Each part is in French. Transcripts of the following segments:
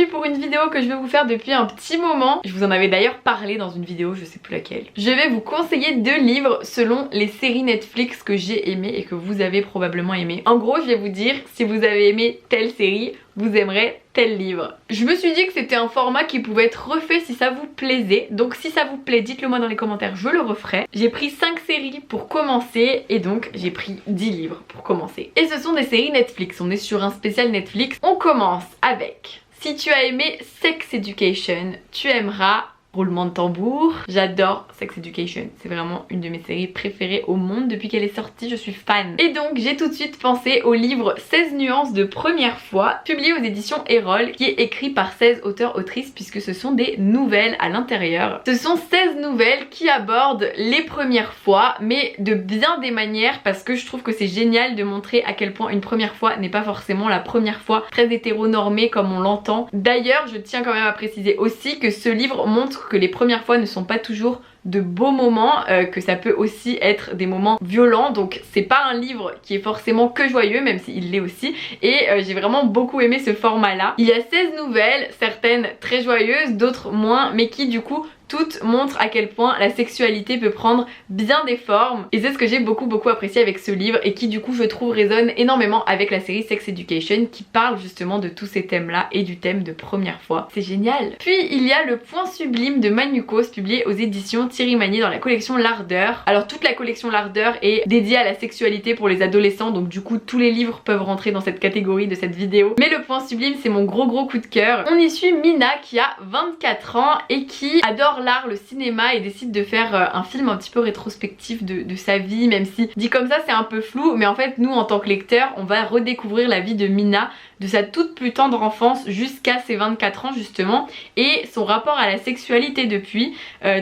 pour une vidéo que je vais vous faire depuis un petit moment. Je vous en avais d'ailleurs parlé dans une vidéo, je sais plus laquelle. Je vais vous conseiller 2 livres selon les séries Netflix que j'ai aimées et que vous avez probablement aimées. En gros, je vais vous dire si vous avez aimé telle série, vous aimerez tel livre. Je me suis dit que c'était un format qui pouvait être refait si ça vous plaisait. Donc si ça vous plaît, dites-le moi dans les commentaires, je le referai. J'ai pris 5 séries pour commencer et donc j'ai pris 10 livres pour commencer. Et ce sont des séries Netflix, on est sur un spécial Netflix. On commence avec, si tu as aimé Sex Education, tu aimeras... Roulement de tambour, j'adore Sex Education, c'est vraiment une de mes séries préférées au monde depuis qu'elle est sortie, je suis fan. Et donc j'ai tout de suite pensé au livre 16 nuances de première fois, publié aux éditions Erol, qui est écrit par 16 auteurs-autrices puisque ce sont des nouvelles à l'intérieur. Ce sont 16 nouvelles qui abordent les premières fois, mais de bien des manières parce que je trouve que c'est génial de montrer à quel point une première fois n'est pas forcément la première fois très hétéronormée comme on l'entend. D'ailleurs, je tiens quand même à préciser aussi que ce livre montre que les premières fois ne sont pas toujours de beaux moments, que ça peut aussi être des moments violents, donc c'est pas un livre qui est forcément que joyeux, même s'il l'est aussi, et j'ai vraiment beaucoup aimé ce format là. Il y a 16 nouvelles, certaines très joyeuses, d'autres moins, mais qui du coup toutes montrent à quel point la sexualité peut prendre bien des formes, et c'est ce que j'ai beaucoup apprécié avec ce livre et qui du coup je trouve résonne énormément avec la série Sex Education qui parle justement de tous ces thèmes là et du thème de première fois. C'est génial. Puis il y a Le Point Sublime de Manucos, publié aux éditions Thierry Magnier dans la collection L'Ardeur. Alors toute la collection L'Ardeur est dédiée à la sexualité pour les adolescents, donc du coup tous les livres peuvent rentrer dans cette catégorie de cette vidéo, mais Le Point Sublime c'est mon gros coup de cœur. On y suit Mina qui a 24 ans et qui adore l'art, le cinéma, et décide de faire un film un petit peu rétrospectif de sa vie, même si dit comme ça c'est un peu flou, mais en fait nous en tant que lecteurs on va redécouvrir la vie de Mina, de sa toute plus tendre enfance jusqu'à ses 24 ans justement, et son rapport à la sexualité depuis,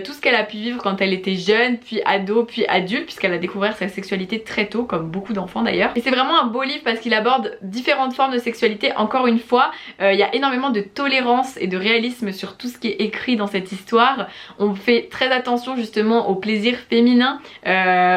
tout ce qu'elle a pu vivre quand elle était jeune, puis ado, puis adulte, puisqu'elle a découvert sa sexualité très tôt, comme beaucoup d'enfants d'ailleurs. Et c'est vraiment un beau livre parce qu'il aborde différentes formes de sexualité. Encore une fois, il y a énormément de tolérance et de réalisme sur tout ce qui est écrit dans cette histoire. On fait très attention justement au plaisir féminin,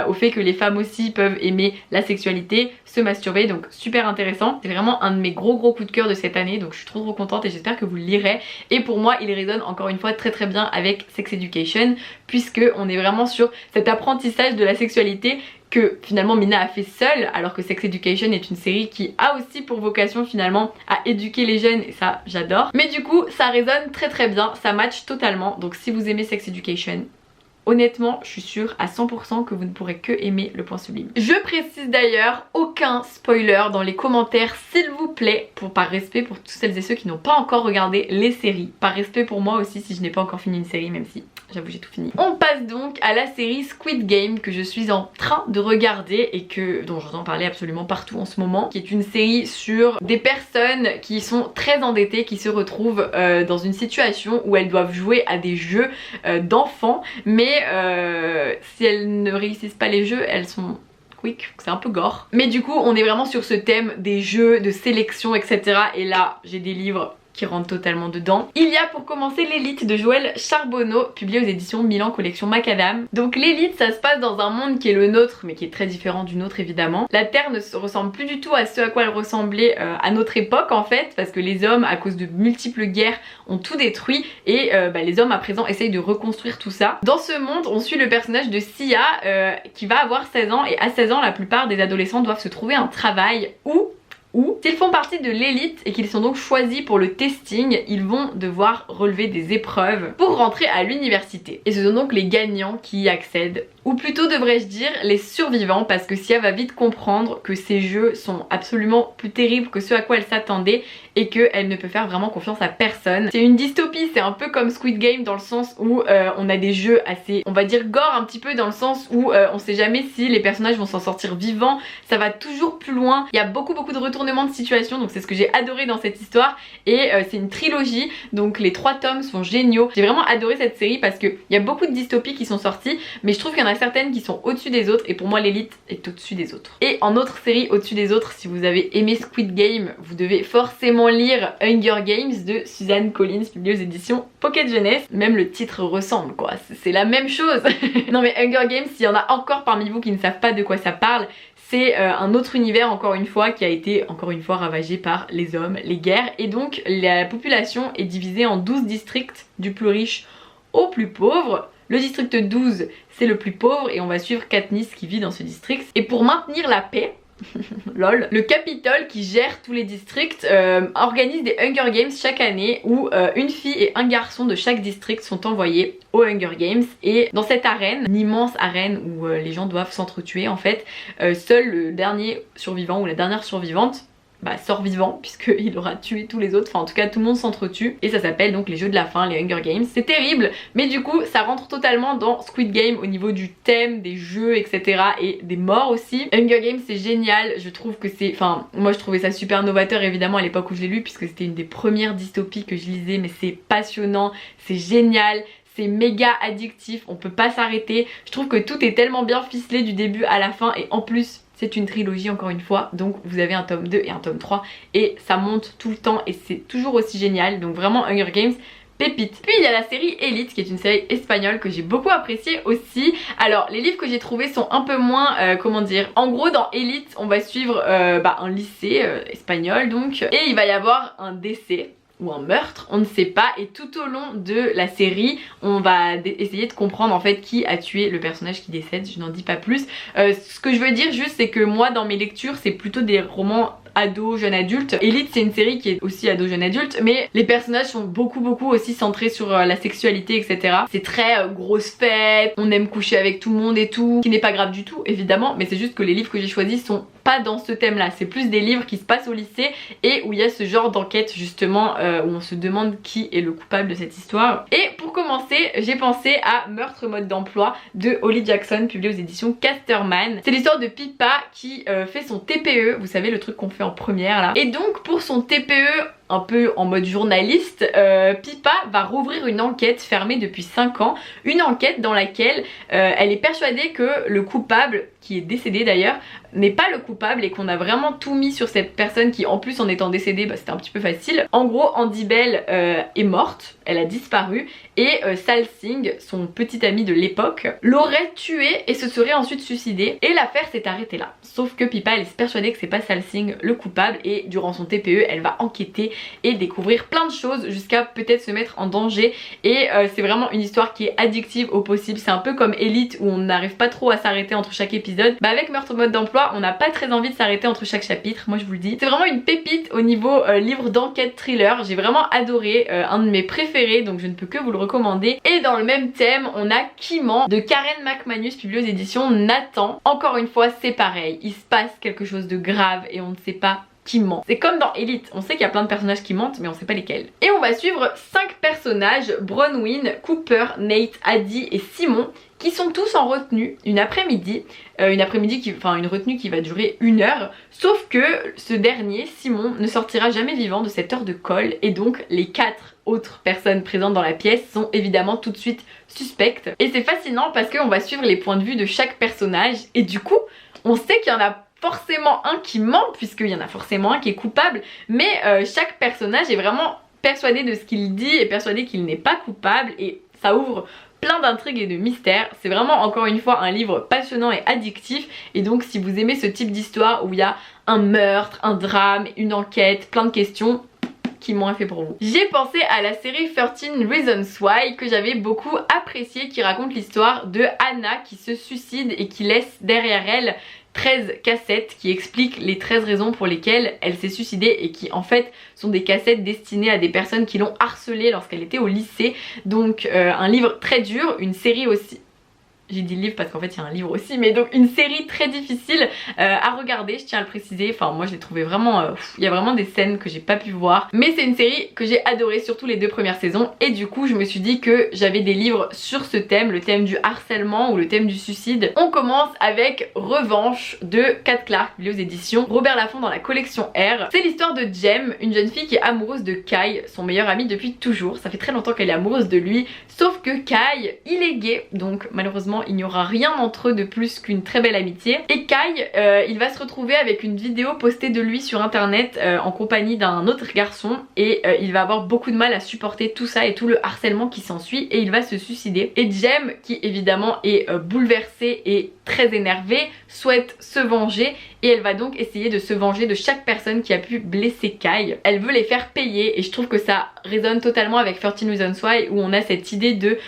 au fait que les femmes aussi peuvent aimer la sexualité, se masturber, donc super intéressant. C'est vraiment un de mes gros coups de cœur de cette année, donc je suis trop contente et j'espère que vous le lirez. Et pour moi il résonne encore une fois très bien avec Sex Education, puisque on est vraiment sur cet apprentissage de la sexualité que finalement Mina a fait seule, alors que Sex Education est une série qui a aussi pour vocation finalement à éduquer les jeunes, et ça j'adore. Mais du coup ça résonne très bien, ça match totalement, donc si vous aimez Sex Education, honnêtement, je suis sûre à 100% que vous ne pourrez que aimer Le Point Sublime. Je précise d'ailleurs, aucun spoiler dans les commentaires s'il vous plaît, par respect pour toutes celles et ceux qui n'ont pas encore regardé les séries. Par respect pour moi aussi si je n'ai pas encore fini une série, même si j'avoue j'ai tout fini. On passe donc à la série Squid Game que je suis en train de regarder et dont j'entends parler absolument partout en ce moment, qui est une série sur des personnes qui sont très endettées, qui se retrouvent dans une situation où elles doivent jouer à des jeux d'enfants, mais si elles ne réussissent pas les jeux, elles sont quick, c'est un peu gore. Mais du coup on est vraiment sur ce thème des jeux, de sélection, etc. Et là j'ai des livres qui rentre totalement dedans. Il y a pour commencer L'Élite de Joël Charbonneau, publié aux éditions Milan collection Macadam. Donc L'Élite, ça se passe dans un monde qui est le nôtre, mais qui est très différent du nôtre évidemment. La Terre ne se ressemble plus du tout à ce à quoi elle ressemblait à notre époque en fait, parce que les hommes, à cause de multiples guerres, ont tout détruit et les hommes à présent essayent de reconstruire tout ça. Dans ce monde, on suit le personnage de Sia qui va avoir 16 ans, et à 16 ans, la plupart des adolescents doivent se trouver un travail ou s'ils font partie de l'élite et qu'ils sont donc choisis pour le testing, ils vont devoir relever des épreuves pour rentrer à l'université. Et ce sont donc les gagnants qui y accèdent, ou plutôt devrais-je dire les survivants, parce que Sia va vite comprendre que ces jeux sont absolument plus terribles que ce à quoi elle s'attendait et qu'elle ne peut faire vraiment confiance à personne. C'est une dystopie, c'est un peu comme Squid Game dans le sens où on a des jeux assez, on va dire gore un petit peu, dans le sens où on sait jamais si les personnages vont s'en sortir vivants, ça va toujours plus loin, il y a beaucoup de retournements de situation, donc c'est ce que j'ai adoré dans cette histoire. Et c'est une trilogie, donc les 3 tomes sont géniaux. J'ai vraiment adoré cette série parce qu'il y a beaucoup de dystopies qui sont sorties, mais je trouve qu'il y en a certaines qui sont au-dessus des autres et pour moi l'élite est au-dessus des autres. Et en autre série au-dessus des autres, si vous avez aimé Squid Game, vous devez forcément lire Hunger Games de Suzanne Collins, publié aux éditions Pocket Jeunesse. Même le titre ressemble quoi, c'est la même chose. Non mais Hunger Games, s'il y en a encore parmi vous qui ne savent pas de quoi ça parle, c'est un autre univers encore une fois qui a été encore une fois ravagé par les hommes, les guerres, et donc la population est divisée en 12 districts du plus riche au plus pauvre. Le district 12 c'est le plus pauvre et on va suivre Katniss qui vit dans ce district. Et pour maintenir la paix, lol, le Capitole qui gère tous les districts organise des Hunger Games chaque année où une fille et un garçon de chaque district sont envoyés aux Hunger Games. Et dans cette arène, une immense arène où les gens doivent s'entretuer en fait, seul le dernier survivant ou la dernière survivante sort vivant puisqu'il aura tué tous les autres, enfin en tout cas tout le monde s'entretue et ça s'appelle donc les jeux de la faim, les Hunger Games. C'est terrible mais du coup ça rentre totalement dans Squid Game au niveau du thème, des jeux etc et des morts aussi. Hunger Games c'est génial, je trouve que c'est, enfin moi je trouvais ça super novateur évidemment à l'époque où je l'ai lu puisque c'était une des premières dystopies que je lisais, mais c'est passionnant, c'est génial. C'est méga addictif, on peut pas s'arrêter. Je trouve que tout est tellement bien ficelé du début à la fin et en plus c'est une trilogie encore une fois, donc vous avez un tome 2 et un tome 3 et ça monte tout le temps et c'est toujours aussi génial. Donc vraiment Hunger Games, pépite. Puis il y a la série Elite qui est une série espagnole que j'ai beaucoup appréciée aussi. Alors les livres que j'ai trouvés sont un peu moins, comment dire, en gros dans Elite on va suivre un lycée espagnol donc, et il va y avoir un décès ou un meurtre, on ne sait pas, et tout au long de la série on va essayer de comprendre en fait qui a tué le personnage qui décède. Je n'en dis pas plus. Ce que je veux dire juste c'est que moi dans mes lectures c'est plutôt des romans ado, jeune adulte. Elite c'est une série qui est aussi ado, jeune adulte, mais les personnages sont beaucoup aussi centrés sur la sexualité etc. C'est très grosse fête, on aime coucher avec tout le monde et tout, qui n'est pas grave du tout évidemment, mais c'est juste que les livres que j'ai choisis sont pas dans ce thème là, c'est plus des livres qui se passent au lycée et où il y a ce genre d'enquête justement où on se demande qui est le coupable de cette histoire. Et pour commencer j'ai pensé à Meurtre mode d'emploi de Holly Jackson, publié aux éditions Casterman. C'est l'histoire de Pippa qui fait son TPE, vous savez le truc qu'on fait en première là, et donc pour son TPE un peu en mode journaliste, Pippa va rouvrir une enquête fermée depuis 5 ans, une enquête dans laquelle elle est persuadée que le coupable, qui est décédé d'ailleurs, n'est pas le coupable et qu'on a vraiment tout mis sur cette personne qui en plus en étant décédée c'était un petit peu facile. En gros Andy Bell est morte, elle a disparu et Sal Singh, son petit ami de l'époque, l'aurait tué et se serait ensuite suicidé et l'affaire s'est arrêtée là. Sauf que Pippa elle est persuadée que c'est pas Sal Singh le coupable et durant son TPE elle va enquêter et découvrir plein de choses jusqu'à peut-être se mettre en danger et c'est vraiment une histoire qui est addictive au possible. C'est un peu comme Elite où on n'arrive pas trop à s'arrêter entre chaque épisode. Avec Meurtre mode d'emploi on n'a pas très envie de s'arrêter entre chaque chapitre, moi je vous le dis. C'est vraiment une pépite au niveau livre d'enquête thriller, j'ai vraiment adoré, un de mes préférés donc je ne peux que vous le recommander. Et dans le même thème on a Kiman de Karen McManus, publié aux éditions Nathan. Encore une fois c'est pareil, il se passe quelque chose de grave et on ne sait pas qui ment. C'est comme dans Elite, on sait qu'il y a plein de personnages qui mentent mais on sait pas lesquels. Et on va suivre 5 personnages, Bronwyn, Cooper, Nate, Addie et Simon, qui sont tous en retenue une après-midi, une retenue qui va durer 1 heure, sauf que ce dernier, Simon, ne sortira jamais vivant de cette heure de colle et donc les 4 autres personnes présentes dans la pièce sont évidemment tout de suite suspectes. Et c'est fascinant parce qu'on va suivre les points de vue de chaque personnage et du coup on sait qu'il y en a forcément un qui ment puisqu'il y en a forcément un qui est coupable, mais chaque personnage est vraiment persuadé de ce qu'il dit et persuadé qu'il n'est pas coupable et ça ouvre plein d'intrigues et de mystères. C'est vraiment encore une fois un livre passionnant et addictif et donc si vous aimez ce type d'histoire où il y a un meurtre, un drame, une enquête, plein de questions, qui m'ont fait pour vous. J'ai pensé à la série 13 Reasons Why que j'avais beaucoup appréciée, qui raconte l'histoire de Anna qui se suicide et qui laisse derrière elle 13 cassettes qui expliquent les 13 raisons pour lesquelles elle s'est suicidée et qui en fait sont des cassettes destinées à des personnes qui l'ont harcelée lorsqu'elle était au lycée. Donc un livre très dur, une série aussi. J'ai dit livre parce qu'en fait il y a un livre aussi, mais donc une série très difficile à regarder, je tiens à le préciser. Enfin moi je l'ai trouvé vraiment, il y a vraiment des scènes que j'ai pas pu voir, mais c'est une série que j'ai adorée, surtout les 2 premières saisons. Et du coup je me suis dit que j'avais des livres sur ce thème, le thème du harcèlement ou le thème du suicide. On commence avec Revanche de Kat Clark, publié aux éditions Robert Laffont dans la collection R. C'est l'histoire de Jem, une jeune fille qui est amoureuse de Kai, son meilleur ami depuis toujours. Ça fait très longtemps qu'elle est amoureuse de lui, sauf que Kai il est gay, donc malheureusement finalement il n'y aura rien entre eux de plus qu'une très belle amitié. Et Kai, il va se retrouver avec une vidéo postée de lui sur internet en compagnie d'un autre garçon et il va avoir beaucoup de mal à supporter tout ça et tout le harcèlement qui s'ensuit et il va se suicider. Et Jem, qui évidemment est bouleversée et très énervée, souhaite se venger et elle va donc essayer de se venger de chaque personne qui a pu blesser Kai. Elle veut les faire payer et je trouve que ça résonne totalement avec 13 Reasons Why où on a cette idée de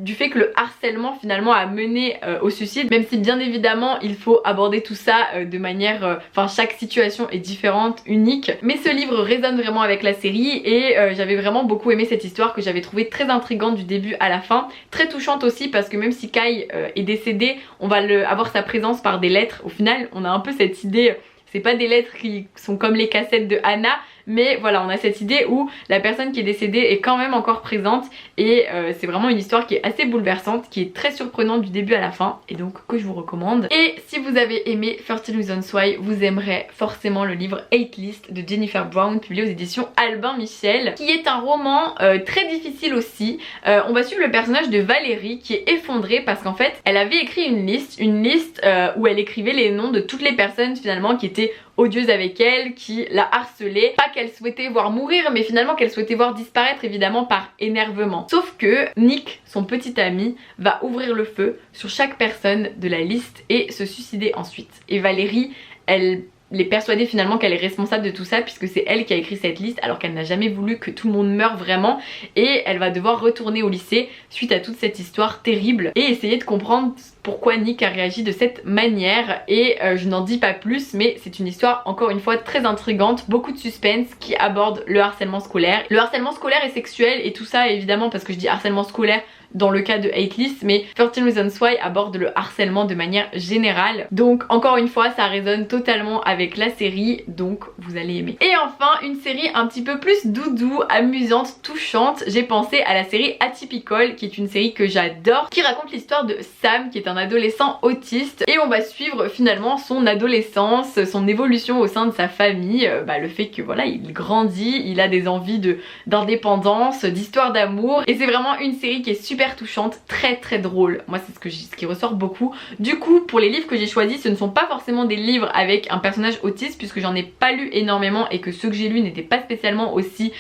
du fait que le harcèlement finalement a mené au suicide, même si bien évidemment il faut aborder tout ça de manière, chaque situation est différente, unique, mais ce livre résonne vraiment avec la série et j'avais vraiment beaucoup aimé cette histoire que j'avais trouvée très intrigante du début à la fin, très touchante aussi parce que même si Kai est décédé, on va avoir sa présence par des lettres. Au final on a un peu cette idée, c'est pas des lettres qui sont comme les cassettes de Anna, mais voilà, on a cette idée où la personne qui est décédée est quand même encore présente et c'est vraiment une histoire qui est assez bouleversante, qui est très surprenante du début à la fin et donc que je vous recommande. Et si vous avez aimé 13 Reasons Why, vous aimerez forcément le livre Hate List de Jennifer Brown publié aux éditions Albin Michel, qui est un roman très difficile aussi. On va suivre le personnage de Valérie qui est effondrée parce qu'en fait elle avait écrit une liste où elle écrivait les noms de toutes les personnes finalement qui étaient odieuse avec elle, qui la harcelait, pas qu'elle souhaitait voir mourir mais finalement qu'elle souhaitait voir disparaître évidemment par énervement. Sauf que Nick, son petit ami, va ouvrir le feu sur chaque personne de la liste et se suicider ensuite. Et Valérie, elle est persuadée finalement qu'elle est responsable de tout ça puisque c'est elle qui a écrit cette liste alors qu'elle n'a jamais voulu que tout le monde meure vraiment et elle va devoir retourner au lycée suite à toute cette histoire terrible et essayer de comprendre pourquoi Nick a réagi de cette manière et je n'en dis pas plus mais c'est une histoire encore une fois très intrigante, beaucoup de suspense qui aborde le harcèlement scolaire. Le harcèlement scolaire et sexuel et tout ça évidemment parce que je dis harcèlement scolaire dans le cas de Hate List, mais 13 Reasons Why aborde le harcèlement de manière générale. Donc encore une fois ça résonne totalement avec la série, donc vous allez aimer. Et enfin une série un petit peu plus doudou, amusante, touchante, j'ai pensé à la série Atypical qui est une série que j'adore, qui raconte l'histoire de Sam qui est un adolescent autiste et on va suivre finalement son adolescence, son évolution au sein de sa famille, le fait que voilà il grandit, il a des envies d'indépendance, d'histoire d'amour et c'est vraiment une série qui est super touchante, très très drôle. Moi c'est ce qui ressort beaucoup. Du coup pour les livres que j'ai choisis, ce ne sont pas forcément des livres avec un personnage autiste puisque j'en ai pas lu énormément et que ceux que j'ai lus n'étaient pas spécialement aussi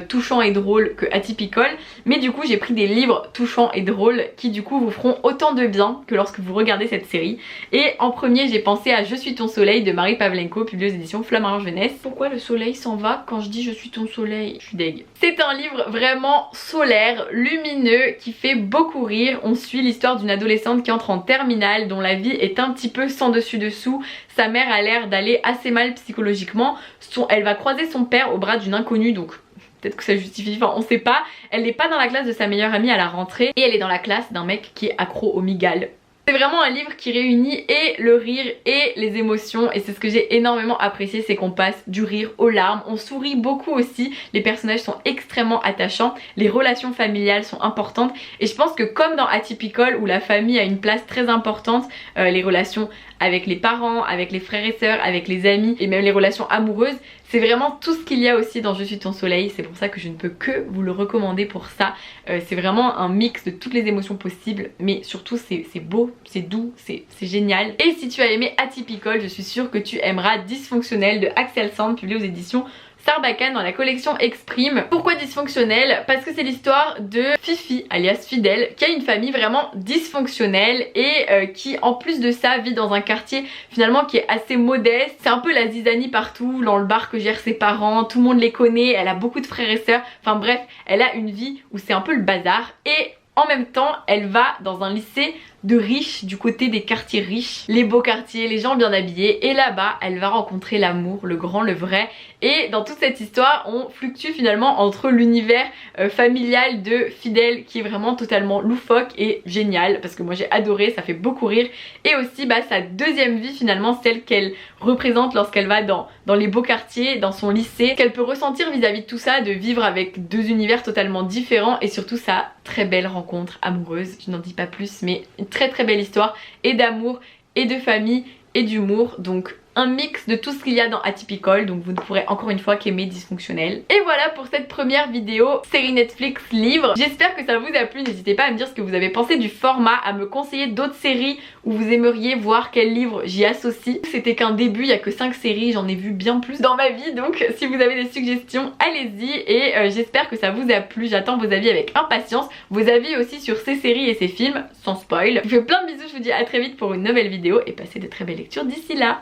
touchants et drôles que Atypical, mais du coup j'ai pris des livres touchants et drôles qui du coup vous feront autant de bien que lorsque vous regardez cette série. Et en premier j'ai pensé à Je suis ton soleil de Marie Pavlenko publié aux éditions Flammarion Jeunesse. Pourquoi le soleil s'en va quand je dis je suis ton soleil? Je suis deg. C'est un livre vraiment solaire, lumineux, qui fait beaucoup rire. On suit l'histoire d'une adolescente qui entre en terminale dont la vie est un petit peu sans dessus dessous. Sa mère a l'air d'aller assez mal psychologiquement. Elle va croiser son père au bras d'une inconnue, donc peut-être que ça justifie, enfin on sait pas. Elle n'est pas dans la classe de sa meilleure amie à la rentrée et elle est dans la classe d'un mec qui est accro au Migales. C'est vraiment un livre qui réunit et le rire et les émotions et c'est ce que j'ai énormément apprécié, c'est qu'on passe du rire aux larmes, on sourit beaucoup aussi, les personnages sont extrêmement attachants, les relations familiales sont importantes et je pense que comme dans Atypical où la famille a une place très importante, les relations avec les parents, avec les frères et sœurs, avec les amis et même les relations amoureuses, c'est vraiment tout ce qu'il y a aussi dans Je suis ton soleil, c'est pour ça que je ne peux que vous le recommander pour ça. C'est vraiment un mix de toutes les émotions possibles mais surtout c'est beau, c'est doux, c'est génial. Et si tu as aimé Atypical, je suis sûre que tu aimeras Dysfonctionnel de Axel Sand publié aux éditions Sarbacane dans la collection Exprime. Pourquoi dysfonctionnel? Parce que c'est l'histoire de Fifi alias Fidèle qui a une famille vraiment dysfonctionnelle et qui en plus de ça vit dans un quartier finalement qui est assez modeste. C'est un peu la zizanie partout, dans le bar que gèrent ses parents, tout le monde les connaît, elle a beaucoup de frères et sœurs, enfin bref elle a une vie où c'est un peu le bazar et en même temps elle va dans un lycée de riches, du côté des quartiers riches, les beaux quartiers, les gens bien habillés et là-bas elle va rencontrer l'amour, le grand, le vrai et dans toute cette histoire on fluctue finalement entre l'univers familial de Fidèle qui est vraiment totalement loufoque et génial parce que moi j'ai adoré, ça fait beaucoup rire et aussi sa deuxième vie finalement, celle qu'elle représente lorsqu'elle va dans les beaux quartiers, dans son lycée, qu'elle peut ressentir vis-à-vis de tout ça, de vivre avec deux univers totalement différents et surtout sa très belle rencontre amoureuse, je n'en dis pas plus mais une très très belle histoire et d'amour et de famille et d'humour, donc un mix de tout ce qu'il y a dans Atypical, donc vous ne pourrez encore une fois qu'aimer Dysfonctionnel. Et voilà pour cette première vidéo série Netflix livre. J'espère que ça vous a plu, n'hésitez pas à me dire ce que vous avez pensé du format, à me conseiller d'autres séries où vous aimeriez voir quel livre j'y associe. C'était qu'un début, il n'y a que 5 séries, j'en ai vu bien plus dans ma vie, donc si vous avez des suggestions, allez-y. Et j'espère que ça vous a plu, j'attends vos avis avec impatience, vos avis aussi sur ces séries et ces films, sans spoil. Je vous fais plein de bisous, je vous dis à très vite pour une nouvelle vidéo et passez de très belles lectures d'ici là.